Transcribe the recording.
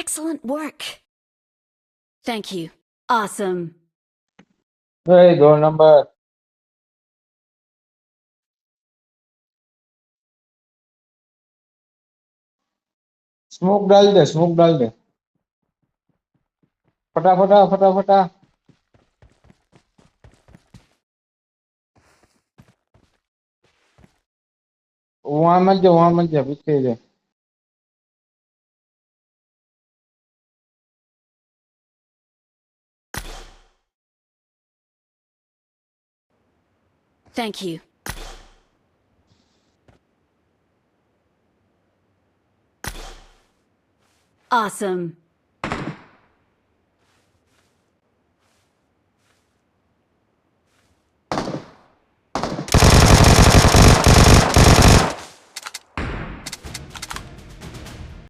Excellent work. Thank you. Awesome. Hey, door number. Smoke डाल दे, smoke डाल दे, फटाफटा फटाफटा। वहां मत जा पीछे जा। Thank you. Awesome.